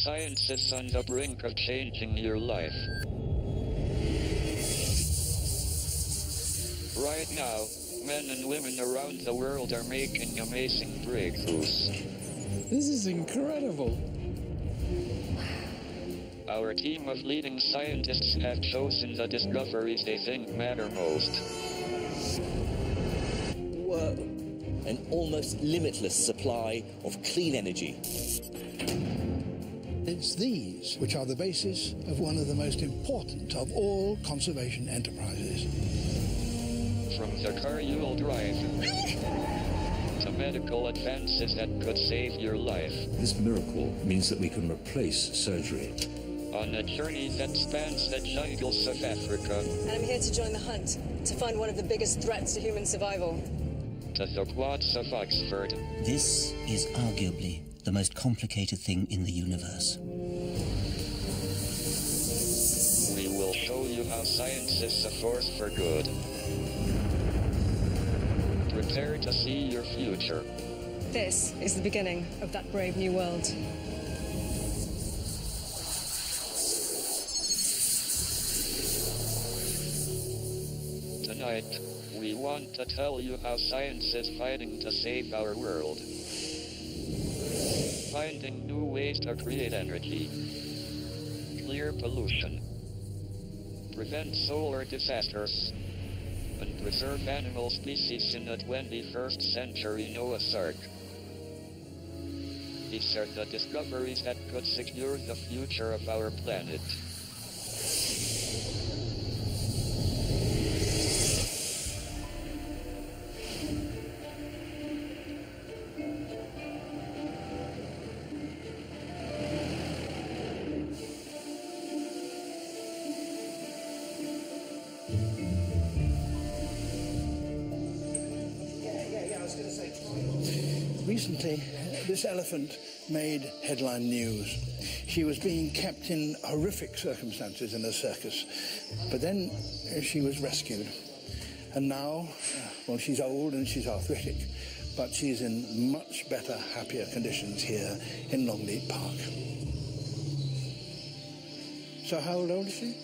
Science is on the brink of changing your life. Right now, men and women around the world are making amazing breakthroughs. This is incredible. Our team of leading scientists have chosen the discoveries they think matter most. Whoa. An almost limitless supply of clean energy. It's these which are the basis of one of the most important of all conservation enterprises. From the car you'll drive to medical advances that could save your life. This miracle means that we can replace surgery. On a journey that spans the jungles of Africa. And I'm here to join the hunt, to find one of the biggest threats to human survival. To the quads of Oxford. This is arguably the most complicated thing in the universe. We will show you how science is a force for good. Prepare to see your future. This is the beginning of that brave new world. Tonight, we want to tell you how science is fighting to save our world. Finding new ways to create energy, clear pollution, prevent solar disasters, and preserve animal species in the 21st century Noah's Ark. These are the discoveries that could secure the future of our planet. Recently, this elephant made headline news. She was being kept in horrific circumstances in a circus, but then she was rescued. And now, well, she's old and she's arthritic, but she's in much better, happier conditions here in Longleat Park. So how old is she?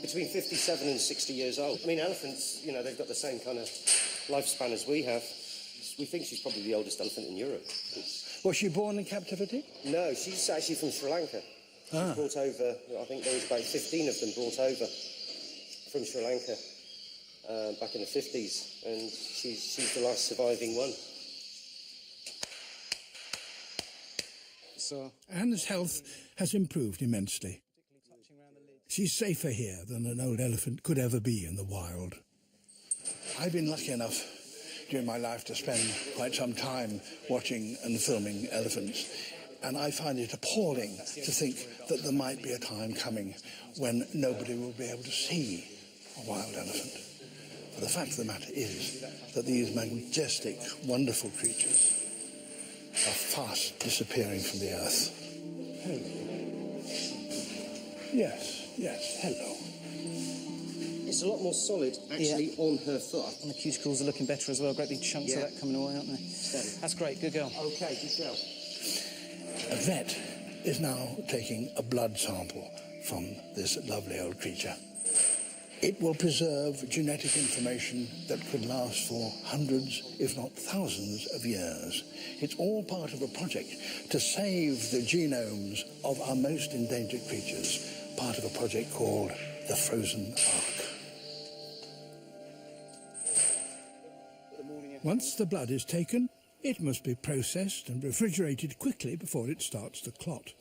Between 57 and 60 years old. I mean, elephants, you know, they've got the same kind of lifespan as we have. We think she's probably the oldest elephant in Europe. Was she born in captivity? No, she's actually from Sri Lanka. She was brought over, I think there was about 15 of them brought over from Sri Lanka back in the 50s, and she's the last surviving one. So Anne's health has improved immensely. She's safer here than an old elephant could ever be in the wild. I've been lucky enough during my life to spend quite some time watching and filming elephants, and I find it appalling to think that there might be a time coming when nobody will be able to see a wild elephant. But the fact of the matter is that these majestic, wonderful creatures are fast disappearing from the earth. Hello. Yes, hello. It's a lot more solid, actually, on her foot. And the cuticles are looking better as well. Great big chunks of that coming away, aren't they? Steady. That's great. Good girl. Okay, good girl. A vet is now taking a blood sample from this lovely old creature. It will preserve genetic information that could last for hundreds, if not thousands, of years. It's all part of a project to save the genomes of our most endangered creatures, part of a project called the Frozen Ark. Once the blood is taken, it must be processed and refrigerated quickly before it starts to clot.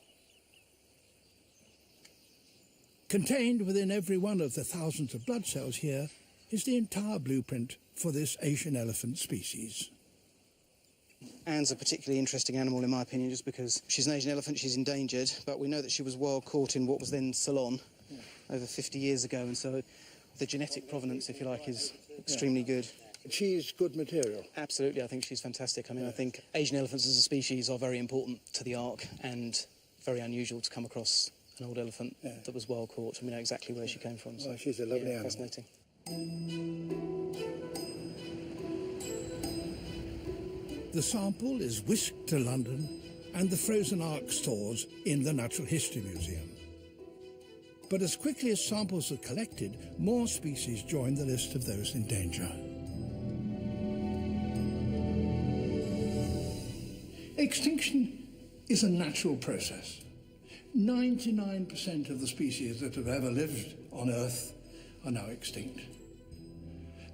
Contained within every one of the thousands of blood cells here is the entire blueprint for this Asian elephant species. Anne's a particularly interesting animal, in my opinion, just because she's an Asian elephant, she's endangered, but we know that she was wild caught in what was then Ceylon over 50 years ago, and so the genetic provenance, if you like, is extremely good. She's good material. Absolutely, I think she's fantastic. I mean, I think Asian elephants as a species are very important to the Ark and very unusual to come across an old elephant that was wild caught, and we know exactly where she came from. So, well, she's a lovely animal. Fascinating. The sample is whisked to London and the frozen ark stores in the Natural History Museum. But as quickly as samples are collected, more species join the list of those in danger. Extinction is a natural process. 99% of the species that have ever lived on Earth are now extinct.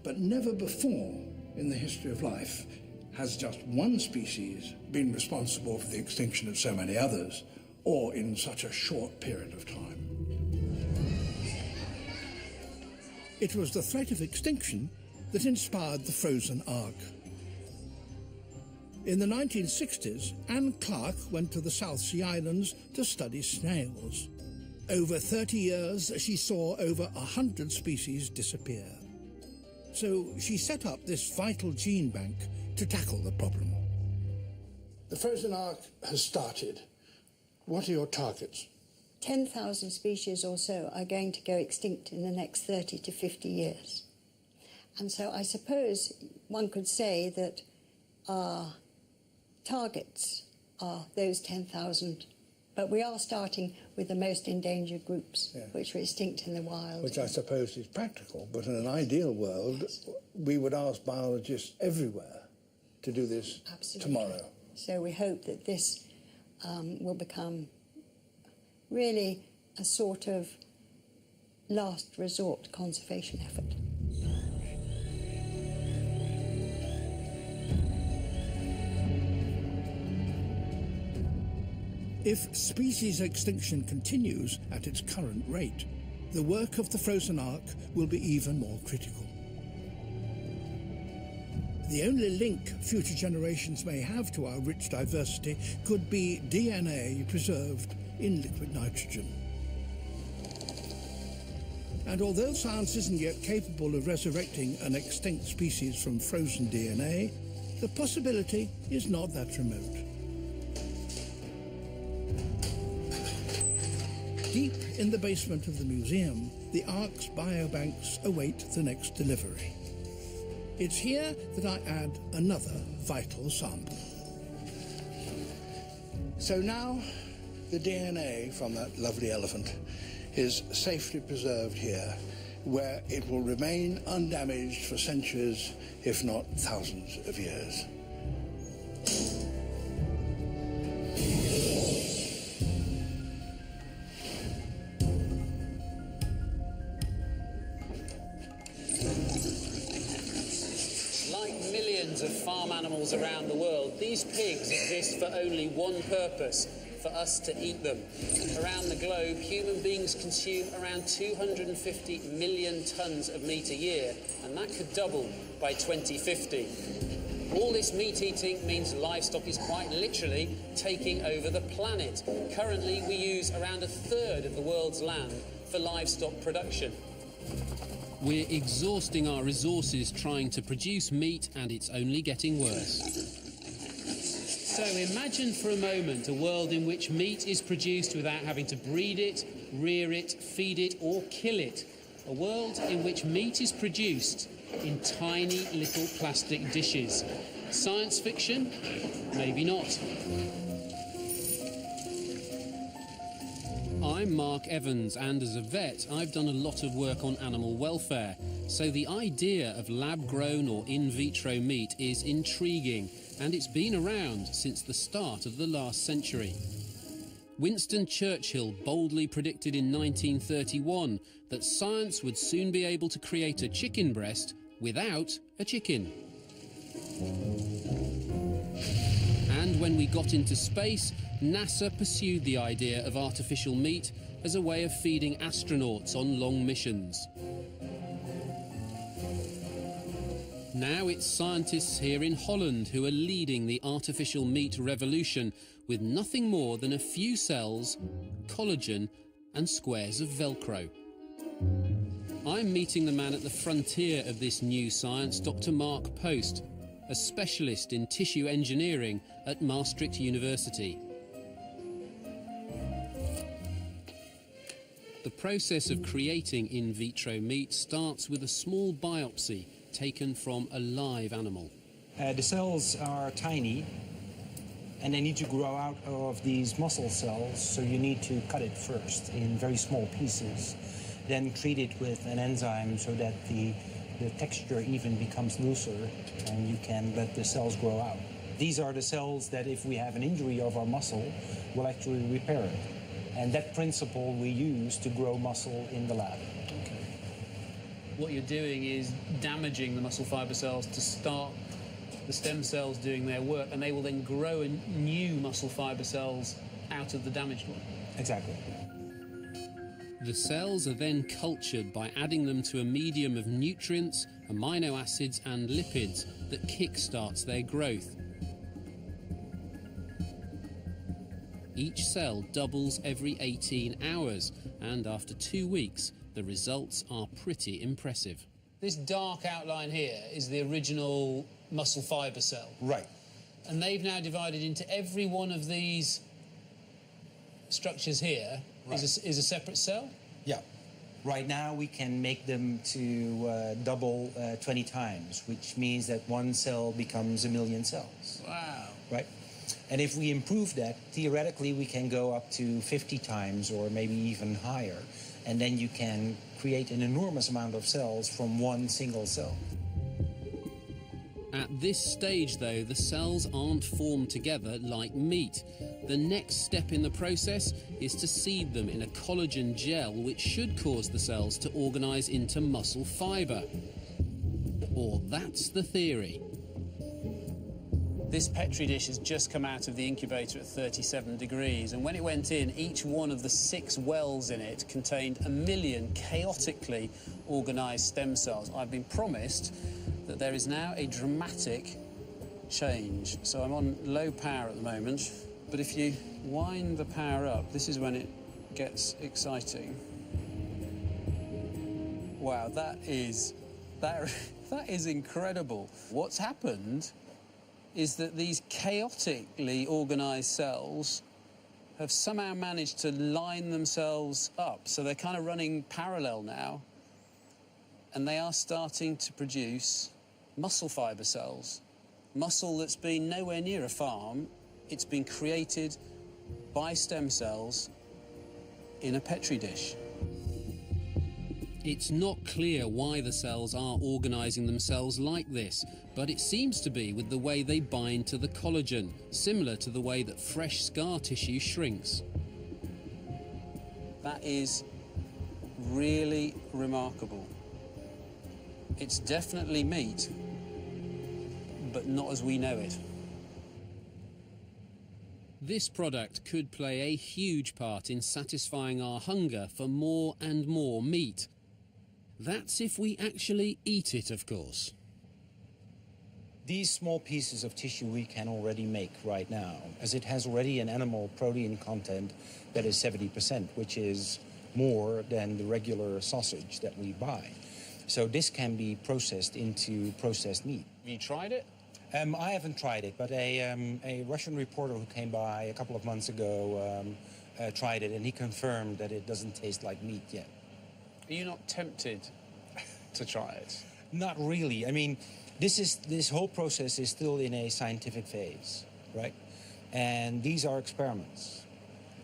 But never before in the history of life has just one species been responsible for the extinction of so many others, or in such a short period of time. It was the threat of extinction that inspired the frozen ark. In the 1960s, Anne Clark went to the South Sea Islands to study snails. Over 30 years, she saw over 100 species disappear. So she set up this vital gene bank to tackle the problem. The frozen ark has started. What are your targets? 10,000 species or so are going to go extinct in the next 30 to 50 years. And so I suppose one could say that our targets are those 10,000, but we are starting with the most endangered groups, which are extinct in the wild. Which I suppose is practical, but in an ideal world, we would ask biologists everywhere to do this tomorrow. So we hope that this will become really a sort of last resort conservation effort. If species extinction continues at its current rate, the work of the frozen ark will be even more critical. The only link future generations may have to our rich diversity could be DNA preserved in liquid nitrogen. And although science isn't yet capable of resurrecting an extinct species from frozen DNA, the possibility is not that remote. Deep in the basement of the museum, the Ark's biobanks await the next delivery. It's here that I add another vital sample. So now, the DNA from that lovely elephant is safely preserved here, where it will remain undamaged for centuries, if not thousands of years. Around the world, these pigs exist for only one purpose: for us to eat them. Around the globe, human beings consume around 250 million tons of meat a year, and that could double by 2050. All this meat eating means livestock is quite literally taking over the planet. Currently, we use around a third of the world's land for livestock production. We're exhausting our resources trying to produce meat, and it's only getting worse. So imagine for a moment a world in which meat is produced without having to breed it, rear it, feed it, or kill it. A world in which meat is produced in tiny little plastic dishes. Science fiction? Maybe not. I'm Mark Evans, and as a vet, I've done a lot of work on animal welfare. So the idea of lab-grown or in vitro meat is intriguing, and it's been around since the start of the last century. Winston Churchill boldly predicted in 1931 that science would soon be able to create a chicken breast without a chicken. And when we got into space, NASA pursued the idea of artificial meat as a way of feeding astronauts on long missions. Now it's scientists here in Holland who are leading the artificial meat revolution with nothing more than a few cells, collagen and squares of Velcro. I'm meeting the man at the frontier of this new science, Dr. Mark Post, a specialist in tissue engineering at Maastricht University. The process of creating in vitro meat starts with a small biopsy taken from a live animal. The cells are tiny, and they need to grow out of these muscle cells, so you need to cut it first in very small pieces, then treat it with an enzyme so that the texture even becomes looser, and you can let the cells grow out. These are the cells that, if we have an injury of our muscle, will actually repair it. And that principle we use to grow muscle in the lab. Okay. What you're doing is damaging the muscle fiber cells to start the stem cells doing their work, and they will then grow new muscle fiber cells out of the damaged one. Exactly. The cells are then cultured by adding them to a medium of nutrients, amino acids and lipids that kick-starts their growth. Each cell doubles every 18 hours, and after 2 weeks, the results are pretty impressive. This dark outline here is the original muscle fiber cell. Right. And they've now divided into every one of these structures here. Right. is a separate cell? Yeah. Right now we can make them to double 20 times, which means that one cell becomes 1 million cells. Wow. Right? And if we improve that, theoretically we can go up to 50 times or maybe even higher. And then you can create an enormous amount of cells from one single cell. At this stage, though, the cells aren't formed together like meat. The next step in the process is to seed them in a collagen gel, which should cause the cells to organise into muscle fibre. Or that's the theory. This Petri dish has just come out of the incubator at 37 degrees, and when it went in, each one of the 6 wells in it contained 1 million chaotically organised stem cells. I've been promised that there is now a dramatic change. So I'm on low power at the moment, but if you wind the power up, this is when it gets exciting. Wow, that is incredible. What's happened is that these chaotically organised cells have somehow managed to line themselves up. So they're kind of running parallel now, and they are starting to produce muscle fibre cells. Muscle that's been nowhere near a farm. It's been created by stem cells in a Petri dish. It's not clear why the cells are organising themselves like this, but it seems to be with the way they bind to the collagen, similar to the way that fresh scar tissue shrinks. That is really remarkable. It's definitely meat, but not as we know it. This product could play a huge part in satisfying our hunger for more and more meat. That's if we actually eat it, of course. These small pieces of tissue we can already make right now, as it has already an animal protein content that is 70%, which is more than the regular sausage that we buy. So this can be processed into processed meat. Have you tried it? I haven't tried it, but a Russian reporter who came by a couple of months ago tried it, and he confirmed that it doesn't taste like meat yet. Are you not tempted to try it? Not really. I mean, this whole process is still in a scientific phase, right? And these are experiments.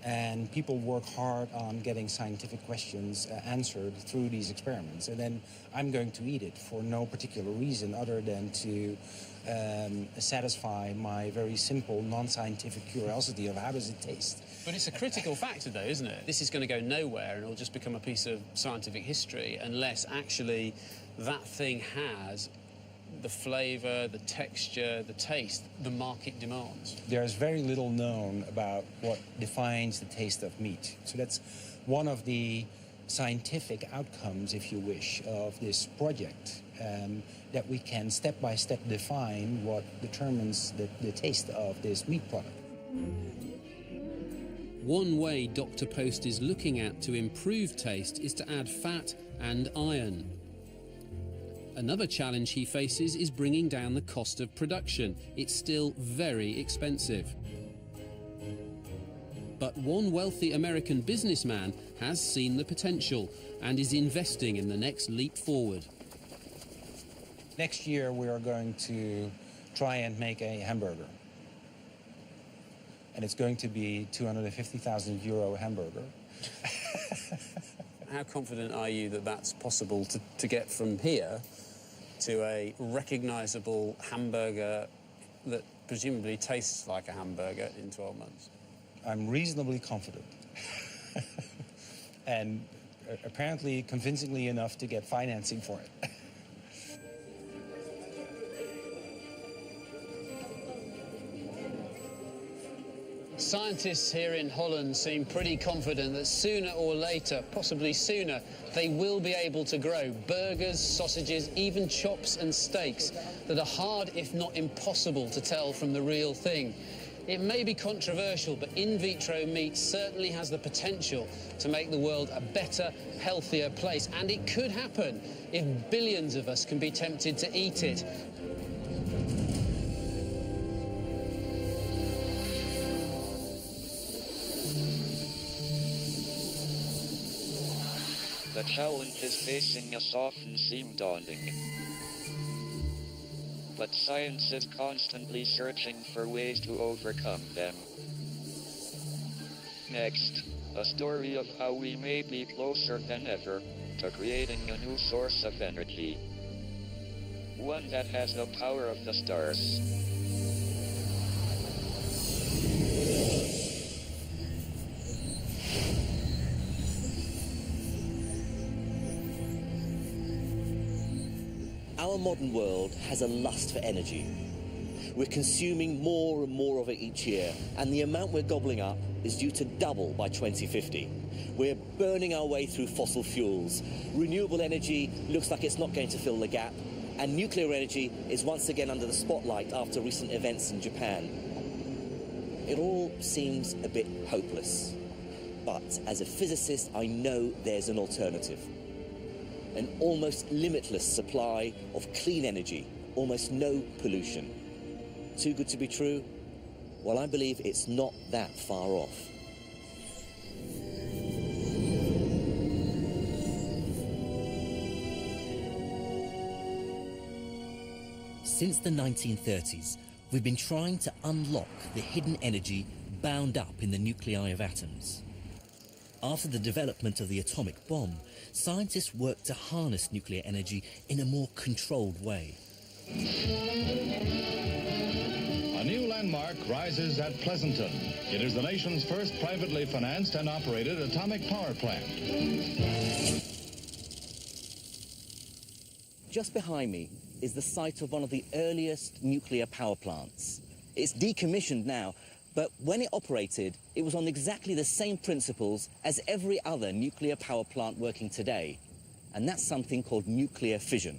And people work hard on getting scientific questions answered through these experiments. And then I'm going to eat it for no particular reason other than to satisfy my very simple, non-scientific curiosity of how does it taste. But it's a critical factor, though, isn't it? This is going to go nowhere, and it'll just become a piece of scientific history unless actually that thing has the flavour, the texture, the taste the market demands. There's very little known about what defines the taste of meat. So that's one of the scientific outcomes, if you wish, of this project, that we can step by step define what determines the taste of this meat product. One way Dr. Post is looking at to improve taste is to add fat and iron. Another challenge he faces is bringing down the cost of production. It's still very expensive. But one wealthy American businessman has seen the potential and is investing in the next leap forward. Next year we are going to try and make a hamburger. and it's going to be 250,000 euro hamburger. How confident are you that that's possible to get from here to a recognisable hamburger that presumably tastes like a hamburger in 12 months? I'm reasonably confident. And apparently convincingly enough to get financing for it. Scientists here in Holland seem pretty confident that sooner or later, possibly sooner, they will be able to grow burgers, sausages, even chops and steaks that are hard, if not impossible, to tell from the real thing. It may be controversial, but in vitro meat certainly has the potential to make the world a better, healthier place. And it could happen if billions of us can be tempted to eat it. The challenges facing us often seem daunting. But science is constantly searching for ways to overcome them. Next, a story of how we may be closer than ever to creating a new source of energy. One that has the power of the stars. Our modern world has a lust for energy. We're consuming more and more of it each year, and the amount we're gobbling up is due to double by 2050. We're burning our way through fossil fuels. Renewable energy looks like it's not going to fill the gap, and nuclear energy is once again under the spotlight after recent events in Japan. It all seems a bit hopeless, but as a physicist, I know there's an alternative. An almost limitless supply of clean energy, almost no pollution. Too good to be true? Well, I believe it's not that far off. Since the 1930s, we've been trying to unlock the hidden energy bound up in the nuclei of atoms. After the development of the atomic bomb, scientists worked to harness nuclear energy in a more controlled way. A new landmark rises at Pleasanton. It is the nation's first privately financed and operated atomic power plant. Just behind me is the site of one of the earliest nuclear power plants. It's decommissioned now, but when it operated, it was on exactly the same principles as every other nuclear power plant working today. And that's something called nuclear fission.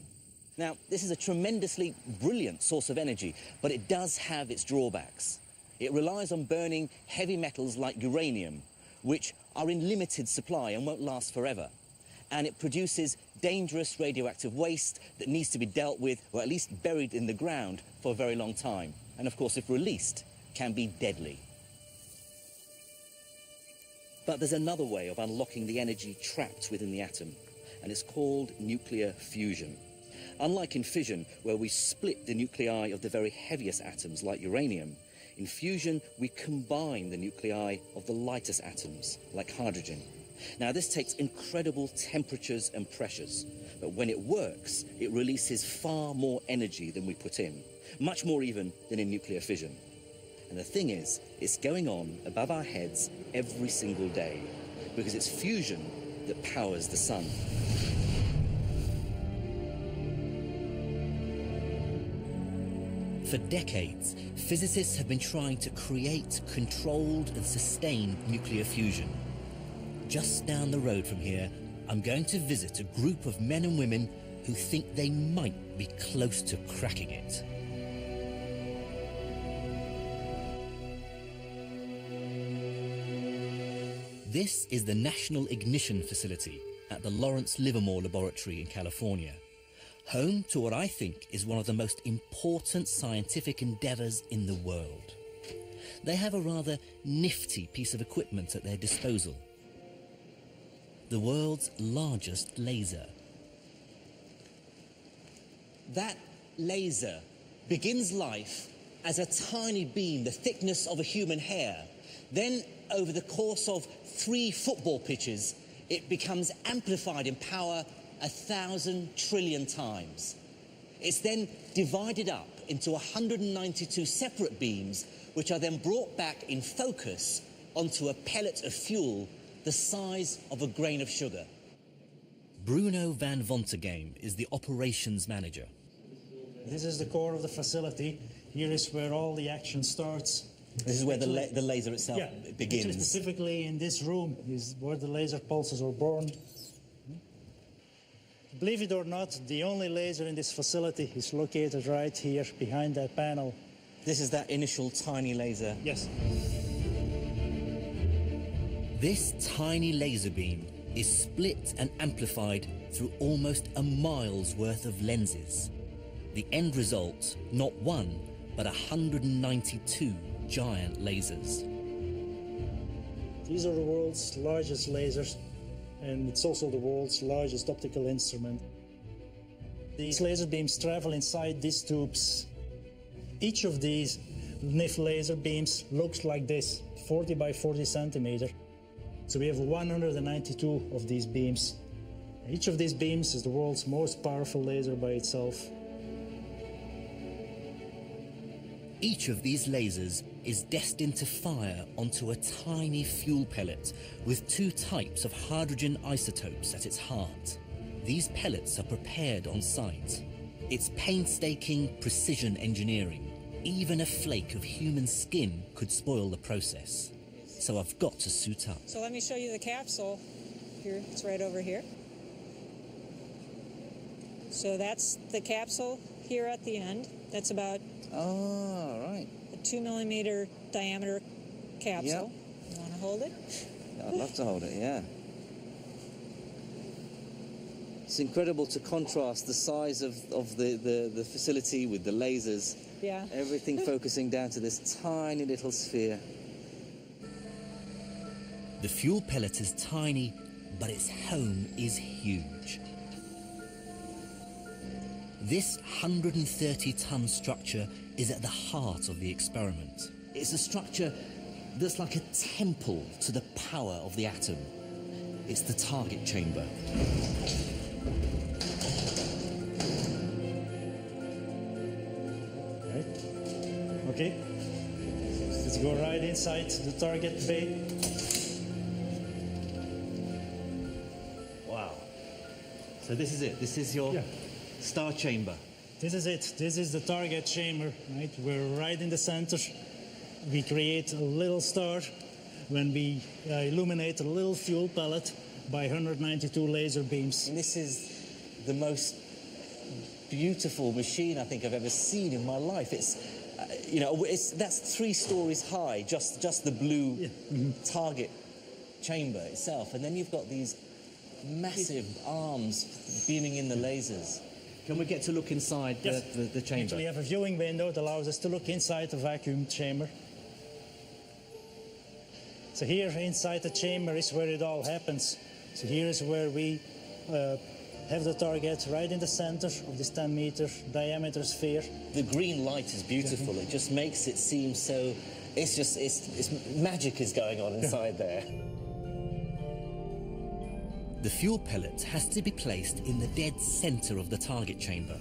Now, this is a tremendously brilliant source of energy, but it does have its drawbacks. It relies on burning heavy metals like uranium, which are in limited supply and won't last forever. And it produces dangerous radioactive waste that needs to be dealt with, or at least buried in the ground, for a very long time. And of course, if released, can be deadly. But there's another way of unlocking the energy trapped within the atom, and it's called nuclear fusion. Unlike in fission, where we split the nuclei of the very heaviest atoms, like uranium, in fusion we combine the nuclei of the lightest atoms, like hydrogen. Now, this takes incredible temperatures and pressures, but when it works, it releases far more energy than we put in, much more even than in nuclear fission. And the thing is, it's going on above our heads every single day, because it's fusion that powers the sun. For decades, physicists have been trying to create, controlled and sustained nuclear fusion. Just down the road from here, I'm going to visit a group of men and women who think they might be close to cracking it. This is the National Ignition Facility at the Lawrence Livermore Laboratory in California, home to what I think is one of the most important scientific endeavours in the world. They have a rather nifty piece of equipment at their disposal. The world's largest laser. That laser begins life as a tiny beam the thickness of a human hair. Then, over the course of 3 football pitches, it becomes amplified in power 1,000 trillion times. It's then divided up into 192 separate beams, which are then brought back in focus onto a pellet of fuel the size of a grain of sugar. Bruno van Vontergame is the operations manager. This is the core of the facility. Here is where all the action starts. This is where the laser itself begins. Actually, specifically in this room is where the laser pulses are born. Believe it or not, the only laser in this facility is located right here behind that panel. This is that initial tiny laser? Yes. This tiny laser beam is split and amplified through almost a mile's worth of lenses. The end result, not one, but 192 giant lasers. These are the world's largest lasers, and it's also the world's largest optical instrument. These laser beams travel inside these tubes. Each of these NIF laser beams looks like this, 40 by 40 centimeter. So we have 192 of these beams. Each of these beams is the world's most powerful laser by itself. Each of these lasers is destined to fire onto a tiny fuel pellet with 2 types of hydrogen isotopes at its heart. These pellets are prepared on site. It's painstaking precision engineering. Even a flake of human skin could spoil the process. So I've got to suit up. So let me show you the capsule. Here, it's right over here. So that's the capsule here at the end. That's about a 2 millimeter diameter capsule. You want to hold it? I'd love to hold it, yeah. It's incredible to contrast the size of the facility with the lasers. Yeah. Everything focusing down to this tiny little sphere. The fuel pellet is tiny, but its home is huge. This 130-ton structure is at the heart of the experiment. It's a structure that's like a temple to the power of the atom. It's the target chamber. Okay, let's go right inside the target bay. Wow. So this is it. This is your star chamber. This is it. This is the target chamber, right? We're right in the center. We create a little star when we illuminate a little fuel pellet by 192 laser beams. And this is the most beautiful machine I think I've ever seen in my life. It's that's 3 stories high, just the blue target chamber itself. And then you've got these massive arms beaming in the lasers. Can we get to look inside the chamber? Actually, we have a viewing window that allows us to look inside the vacuum chamber. So here inside the chamber is where it all happens. So here is where we have the target right in the center of this 10-meter diameter sphere. The green light is beautiful. It just makes it seem so... It's magic is going on inside there. The fuel pellet has to be placed in the dead center of the target chamber.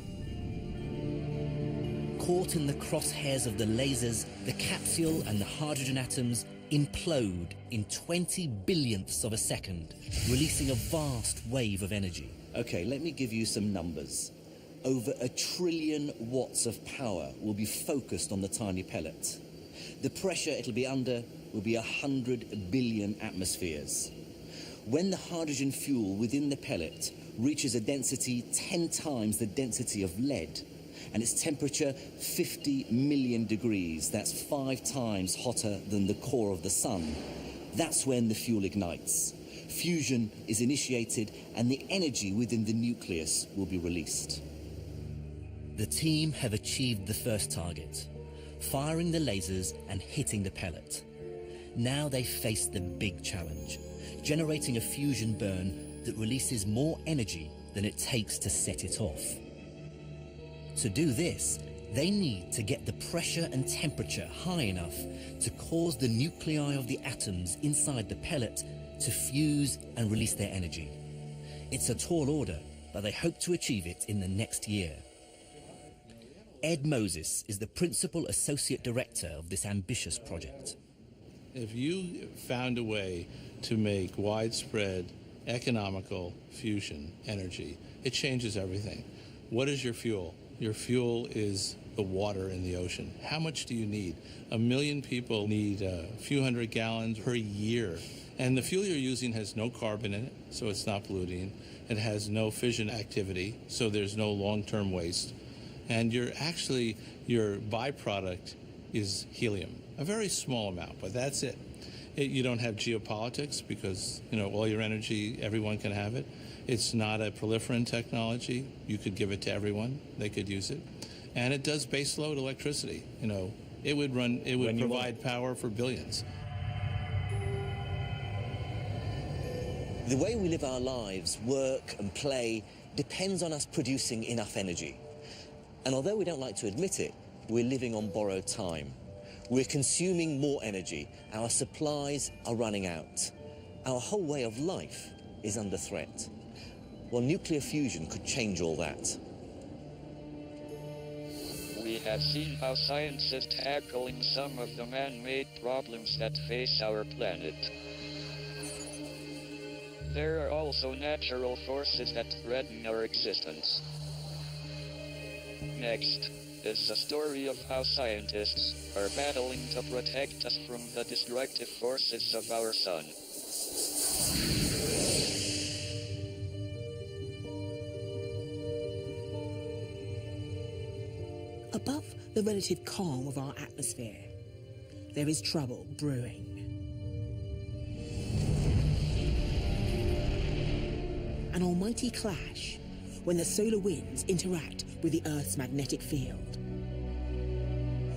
Caught in the crosshairs of the lasers, the capsule and the hydrogen atoms implode in 20 billionths of a second, releasing a vast wave of energy. Okay, let me give you some numbers. Over 1 trillion watts of power will be focused on the tiny pellet. The pressure it'll be under will be 100 billion atmospheres. When the hydrogen fuel within the pellet reaches a density 10 times the density of lead, and its temperature 50 million degrees, that's 5 times hotter than the core of the sun, that's when the fuel ignites. Fusion is initiated and the energy within the nucleus will be released. The team have achieved the first target, firing the lasers and hitting the pellet. Now they face the big challenge, generating a fusion burn that releases more energy than it takes to set it off. To do this, They need to get the pressure and temperature high enough to cause the nuclei of the atoms inside the pellet to fuse and release their energy. It's a tall order, but they hope to achieve it in the next year. Ed Moses is the principal associate director of this ambitious project. If you found a way to make widespread economical fusion energy, it changes everything. What is your fuel? Your fuel is the water in the ocean. How much do you need? 1 million people need a few hundred gallons per year. And the fuel you're using has no carbon in it, so it's not polluting. It has no fission activity, so there's no long-term waste. And your byproduct is helium, a very small amount, but that's it. You don't have geopolitics because, all your energy, everyone can have it. It's not a proliferant technology. You could give it to everyone. They could use it. And it does baseload electricity. It would provide power for billions. The way we live our lives, work and play, depends on us producing enough energy. And although we don't like to admit it, we're living on borrowed time. We're consuming more energy. Our supplies are running out. Our whole way of life is under threat. Well, nuclear fusion could change all that. We have seen how science is tackling some of the man-made problems that face our planet. There are also natural forces that threaten our existence. Next is the story of how scientists are battling to protect us from the destructive forces of our sun. Above the relative calm of our atmosphere, there is trouble brewing. An almighty clash when the solar winds interact with the Earth's magnetic field,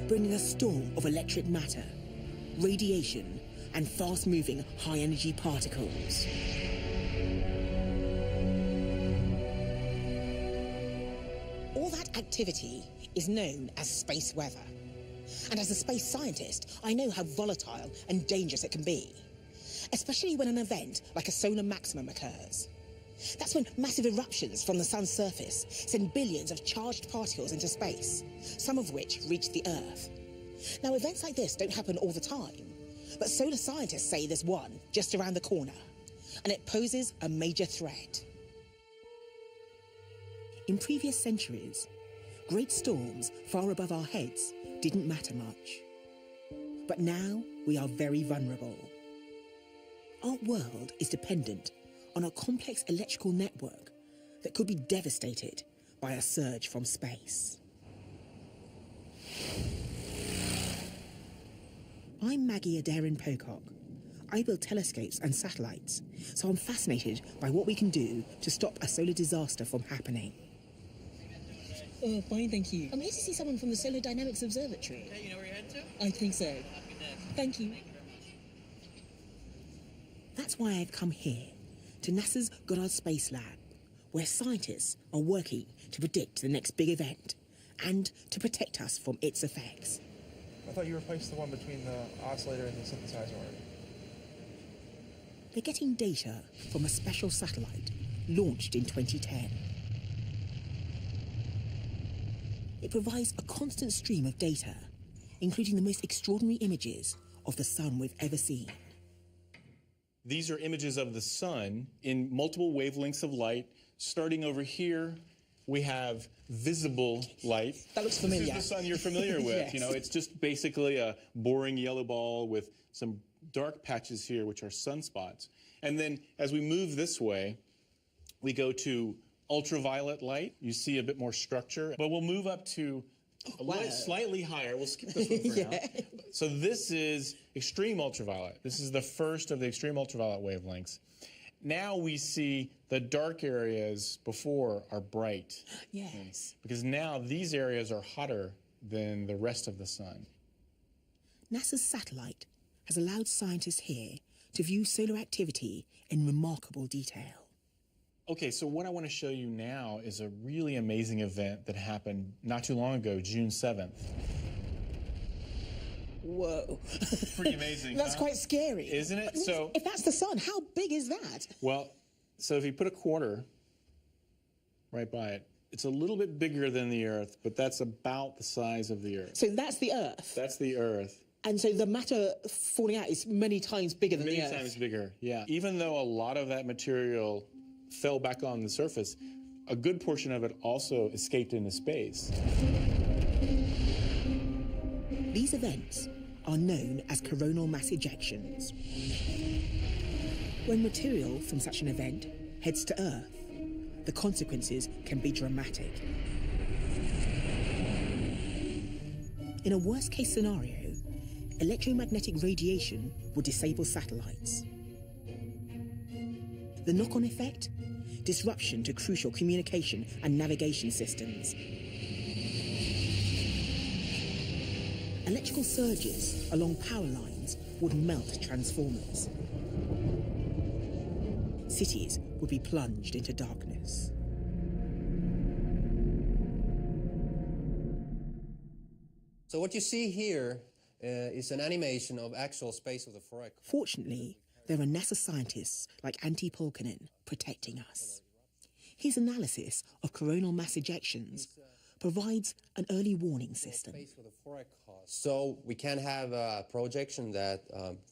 bringing a storm of electric matter, radiation, and fast-moving high-energy particles. All that activity is known as space weather. And as a space scientist, I know how volatile and dangerous it can be, especially when an event like a solar maximum occurs. That's when massive eruptions from the sun's surface send billions of charged particles into space, some of which reach the Earth. Now, events like this don't happen all the time, but solar scientists say there's one just around the corner, and it poses a major threat. In previous centuries, great storms far above our heads didn't matter much. But now we are very vulnerable. Our world is dependent on a complex electrical network that could be devastated by a surge from space. I'm Maggie Adarin-Pocock. I build telescopes and satellites, so I'm fascinated by what we can do to stop a solar disaster from happening. Oh, fine, thank you. I'm here to see someone from the Solar Dynamics Observatory. Okay, you know where you're heading to? I think so. Thank you. That's why I've come here, to NASA's Goddard Space Lab, where scientists are working to predict the next big event and to protect us from its effects. I thought you replaced the one between the oscillator and the synthesizer already. They're getting data from a special satellite launched in 2010. It provides a constant stream of data, including the most extraordinary images of the sun we've ever seen. These are images of the sun in multiple wavelengths of light. Starting over here, we have visible light. That looks familiar. This is the sun you're familiar with. Yes. It's just basically a boring yellow ball with some dark patches here, which are sunspots. And then as we move this way, we go to ultraviolet light. You see a bit more structure, but we'll move up to slightly higher. We'll skip this one for now. So this is extreme ultraviolet. This is the first of the extreme ultraviolet wavelengths. Now we see the dark areas before are bright. Yes. Because now these areas are hotter than the rest of the sun. NASA's satellite has allowed scientists here to view solar activity in remarkable detail. Okay, so what I want to show you now is a really amazing event that happened not too long ago, June 7th. Whoa. Pretty amazing, That's quite scary. Isn't it? But So, if that's the sun, how big is that? well, so if you put a quarter right by it, it's a little bit bigger than the Earth, but that's about the size of the Earth. So that's the Earth. That's the Earth. And so the matter falling out is many times bigger than the Earth. Many times bigger, yeah. Even though a lot of that material fell back on the surface, a good portion of it also escaped into space. These events are known as coronal mass ejections. When material from such an event heads to Earth, the consequences can be dramatic. In a worst-case scenario, electromagnetic radiation will disable satellites. The knock-on effect? Disruption to crucial communication and navigation systems. Electrical surges along power lines would melt transformers. Cities would be plunged into darkness. So what you see here is an animation of actual space of the Fourier. Fortunately, there are NASA scientists like Antti Polkinen protecting us. His analysis of coronal mass ejections provides an early warning system. So we can have a projection that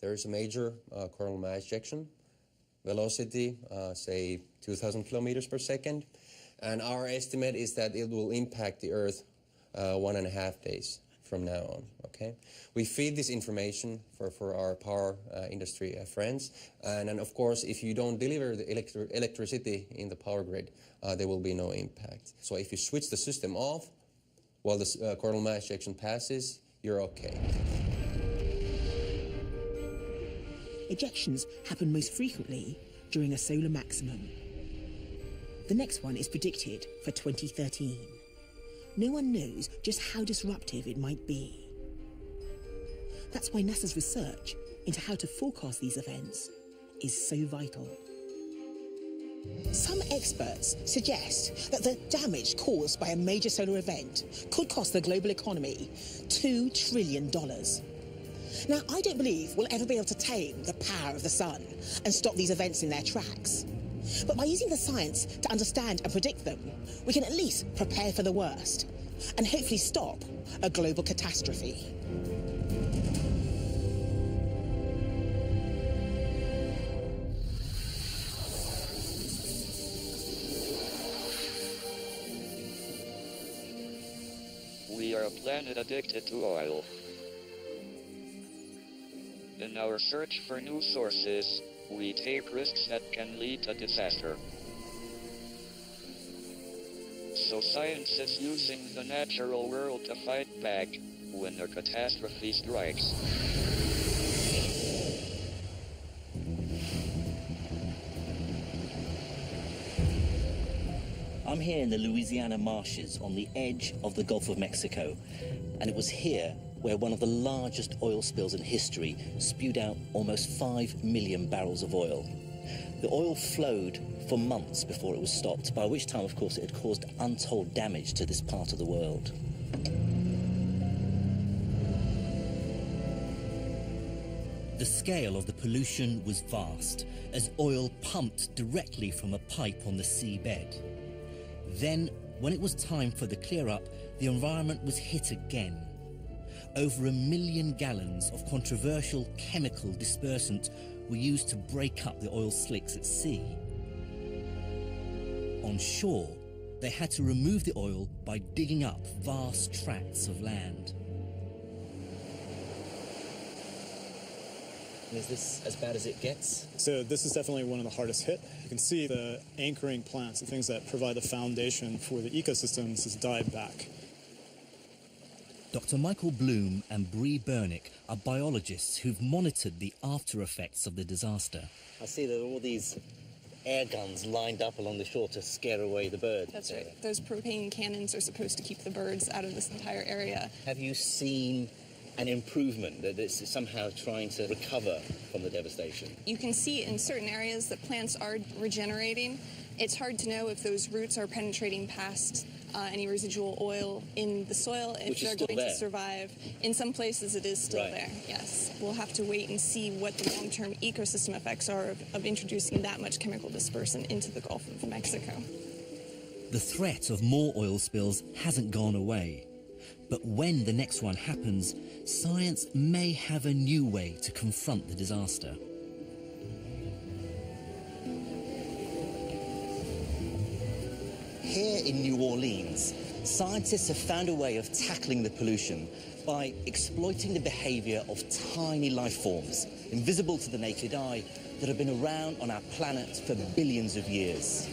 there is a major coronal mass ejection, velocity, say 2,000 kilometers per second, and our estimate is that it will impact the Earth 1.5 days from now on, okay? We feed this information for our power industry friends, and of course, if you don't deliver the electricity in the power grid, there will be no impact. So if you switch the system off while the coronal mass ejection passes, you're okay. Ejections happen most frequently during a solar maximum. The next one is predicted for 2013. No one knows just how disruptive it might be. That's why NASA's research into how to forecast these events is so vital. Some experts suggest that the damage caused by a major solar event could cost the global economy $2 trillion. Now, I don't believe we'll ever be able to tame the power of the sun and stop these events in their tracks. But by using the science to understand and predict them, we can at least prepare for the worst and hopefully stop a global catastrophe. We are a planet addicted to oil. In our search for new sources, we take risks that can lead to disaster. So science is using the natural world to fight back when a catastrophe strikes. I'm here in the Louisiana marshes on the edge of the Gulf of Mexico, and it was here where one of the largest oil spills in history spewed out almost 5 million barrels of oil. The oil flowed for months before it was stopped, by which time, of course, it had caused untold damage to this part of the world. The scale of the pollution was vast, as oil pumped directly from a pipe on the seabed. Then, when it was time for the clear-up, the environment was hit again. Over 1 million gallons of controversial chemical dispersant were used to break up the oil slicks at sea. On shore, they had to remove the oil by digging up vast tracts of land. Is this as bad as it gets? So this is definitely one of the hardest hit. You can see the anchoring plants, the things that provide the foundation for the ecosystems, has died back. Dr. Michael Bloom and Bree Bernick are biologists who've monitored the after effects of the disaster. I see there are all these air guns lined up along the shore to scare away the birds. That's right. Those propane cannons are supposed to keep the birds out of this entire area. Have you seen an improvement, that it's somehow trying to recover from the devastation? You can see in certain areas that plants are regenerating. It's hard to know if those roots are penetrating past any residual oil in the soil, if Which is they're still going there. to survive. In some places it is still Right. there, yes. We'll have to wait and see what the long-term ecosystem effects are of introducing that much chemical dispersant into the Gulf of Mexico. The threat of more oil spills hasn't gone away. But when the next one happens, science may have a new way to confront the disaster. Here in New Orleans, scientists have found a way of tackling the pollution by exploiting the behaviour of tiny life forms, invisible to the naked eye, that have been around on our planet for billions of years.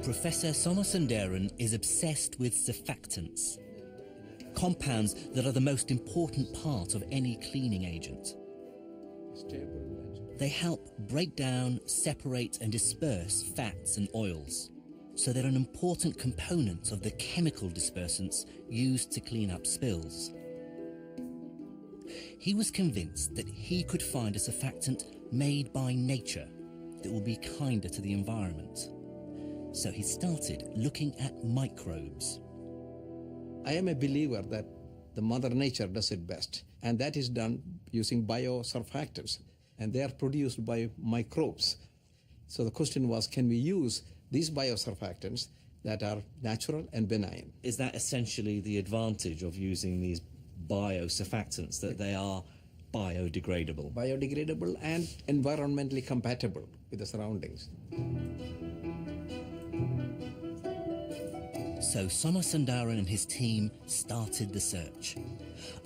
Professor Somasundaran is obsessed with surfactants, compounds that are the most important part of any cleaning agent. They help break down, separate and disperse fats and oils, so they're an important component of the chemical dispersants used to clean up spills. He was convinced that he could find a surfactant made by nature that will be kinder to the environment. So he started looking at microbes. I am a believer that the Mother Nature does it best, and that is done using biosurfactants, and they are produced by microbes. So the question was, can we use these biosurfactants that are natural and benign? Is that essentially the advantage of using these biosurfactants, that they are biodegradable? Biodegradable and environmentally compatible with the surroundings. So Somasundaran and his team started the search.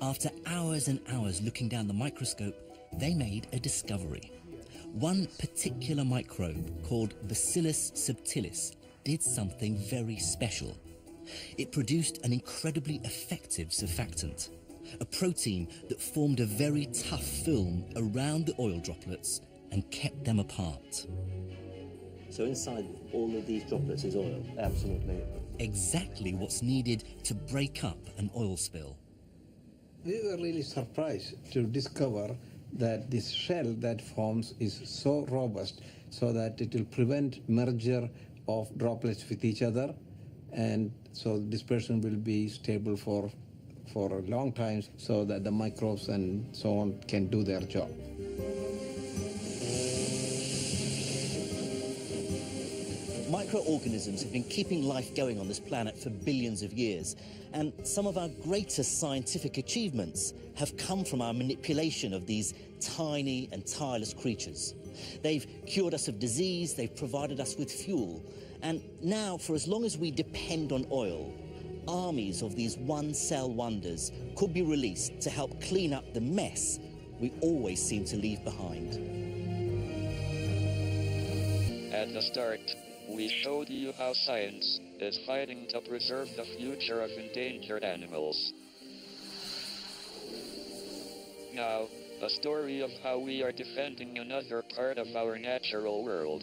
After hours and hours looking down the microscope, they made a discovery. One particular microbe, called Bacillus subtilis, did something very special. It produced an incredibly effective surfactant, a protein that formed a very tough film around the oil droplets and kept them apart. So inside all of these droplets is oil? Absolutely. Exactly what's needed to break up an oil spill. We were really surprised to discover that this shell that forms is so robust so that it will prevent merger of droplets with each other, and so dispersion will be stable for a long time so that the microbes and so on can do their job. Microorganisms have been keeping life going on this planet for billions of years, and some of our greatest scientific achievements have come from our manipulation of these tiny and tireless creatures. They've cured us of disease, they've provided us with fuel, and now, for as long as we depend on oil, armies of these one-cell wonders could be released to help clean up the mess we always seem to leave behind. At the start, we showed you how science is fighting to preserve the future of endangered animals. Now, a story of how we are defending another part of our natural world.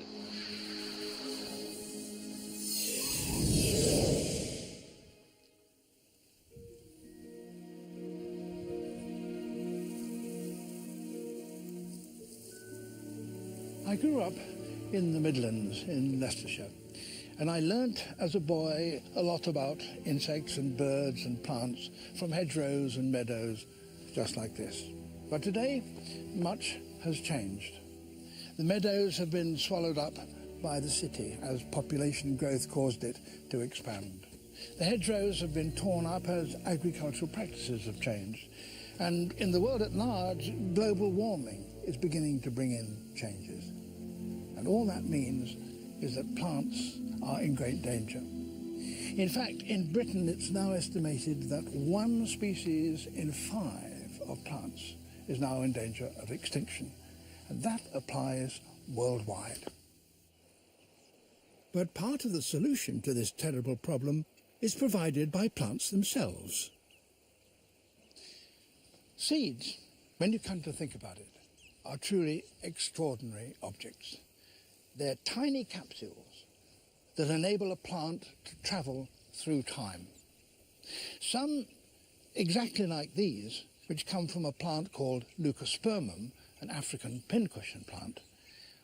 I grew up in the Midlands in Leicestershire, and I learnt as a boy a lot about insects and birds and plants from hedgerows and meadows just like this. But today, much has changed. The meadows have been swallowed up by the city as population growth caused it to expand. The hedgerows have been torn up as agricultural practices have changed. And in the world at large, global warming is beginning to bring in changes. And all that means is that plants are in great danger. In fact, in Britain, it's now estimated that 1 species in 5 of plants is now in danger of extinction. And that applies worldwide. But part of the solution to this terrible problem is provided by plants themselves. Seeds, when you come to think about it, are truly extraordinary objects. They're tiny capsules that enable a plant to travel through time. Some exactly like these, which come from a plant called leucospermum, an African pincushion plant,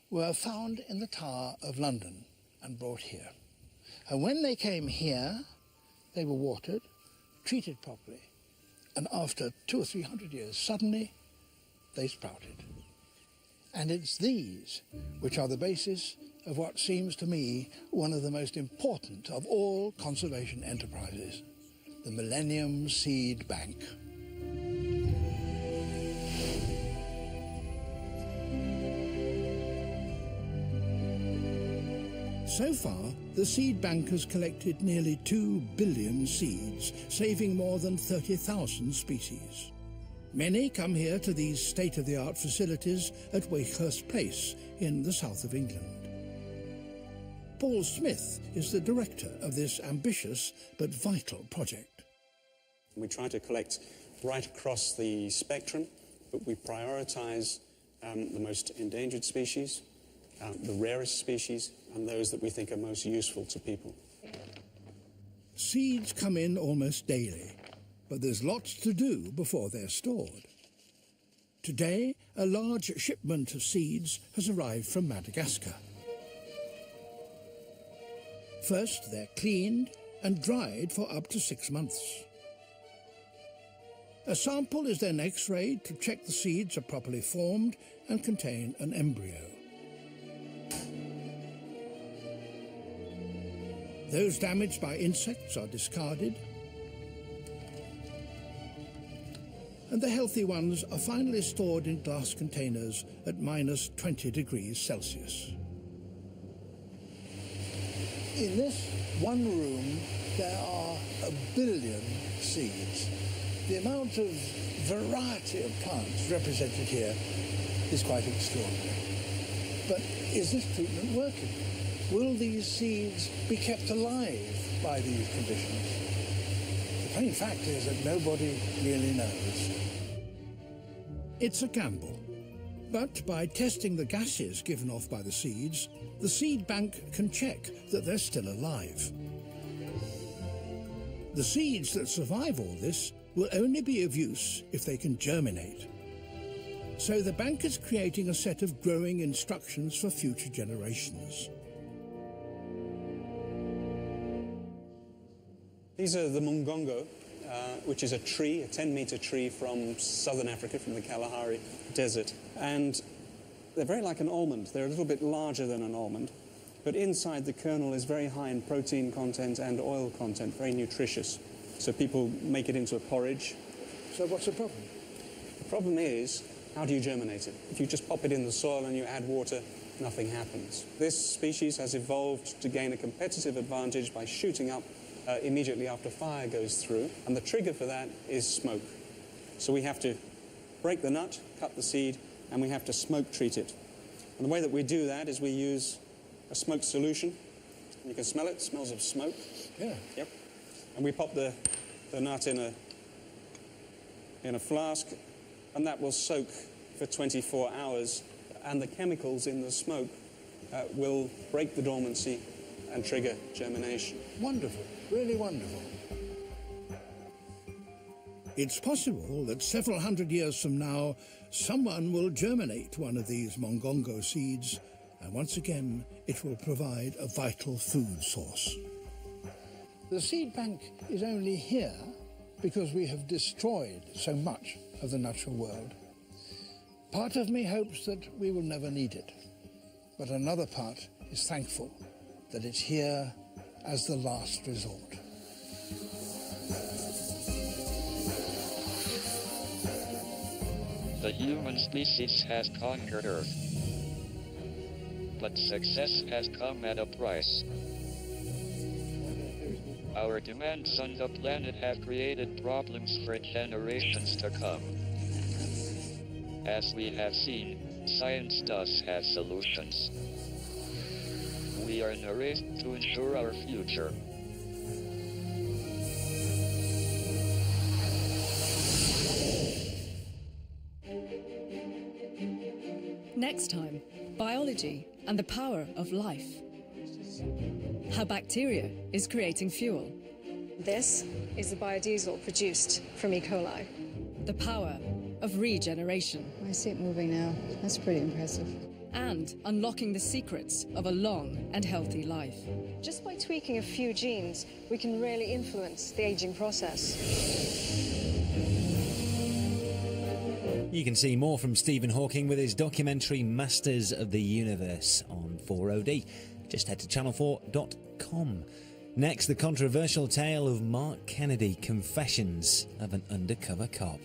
were found in the Tower of London and brought here. And when they came here, they were watered, treated properly, and after 200 or 300 years, suddenly they sprouted. And it's these which are the basis of what seems to me one of the most important of all conservation enterprises, the Millennium Seed Bank. So far, the seed bank has collected nearly 2 billion seeds, saving more than 30,000 species. Many come here to these state-of-the-art facilities at Wakehurst Place in the south of England. Paul Smith is the director of this ambitious but vital project. We try to collect right across the spectrum, but we prioritise the most endangered species, the rarest species, and those that we think are most useful to people. Seeds come in almost daily, but there's lots to do before they're stored. Today, a large shipment of seeds has arrived from Madagascar. First, they're cleaned and dried for up to 6 months. A sample is then X-rayed to check the seeds are properly formed and contain an embryo. Those damaged by insects are discarded, and the healthy ones are finally stored in glass containers at -20 degrees Celsius. In this one room, there are 1 billion seeds. The amount of variety of plants represented here is quite extraordinary. But is this treatment working? Will these seeds be kept alive by these conditions? The plain fact is that nobody really knows. It's a gamble. But by testing the gases given off by the seeds, the seed bank can check that they're still alive. The seeds that survive all this will only be of use if they can germinate. So the bank is creating a set of growing instructions for future generations. These are the mungongo, which is a tree, a 10-metre tree from southern Africa, from the Kalahari Desert. And they're very like an almond. They're a little bit larger than an almond, but inside the kernel is very high in protein content and oil content, very nutritious. So people make it into a porridge. So what's the problem? The problem is, how do you germinate it? If you just pop it in the soil and you add water, nothing happens. This species has evolved to gain a competitive advantage by shooting up immediately after fire goes through, and the trigger for that is smoke. So we have to break the nut, cut the seed, and we have to smoke treat it. And the way that we do that is we use a smoke solution. You can smell it, it smells of smoke. Yeah. Yep. And we pop the nut in a flask, and that will soak for 24 hours, and the chemicals in the smoke will break the dormancy and trigger germination. Wonderful, really wonderful. It's possible that several hundred years from now, someone will germinate one of these mongongo seeds, and once again, it will provide a vital food source. The seed bank is only here because we have destroyed so much of the natural world. Part of me hopes that we will never need it, but another part is thankful that it's here as the last resort. The human species has conquered Earth. But success has come at a price. Our demands on the planet have created problems for generations to come. As we have seen, science does have solutions. We are in a race to ensure our future. Next time, biology and the power of life. How bacteria is creating fuel. This is the biodiesel produced from E. coli. The power of regeneration. I see it moving now. That's pretty impressive. And unlocking the secrets of a long and healthy life. Just by tweaking a few genes, we can really influence the aging process. You can see more from Stephen Hawking with his documentary Masters of the Universe on 4OD. Just head to channel4.com. Next, the controversial tale of Mark Kennedy, Confessions of an Undercover Cop.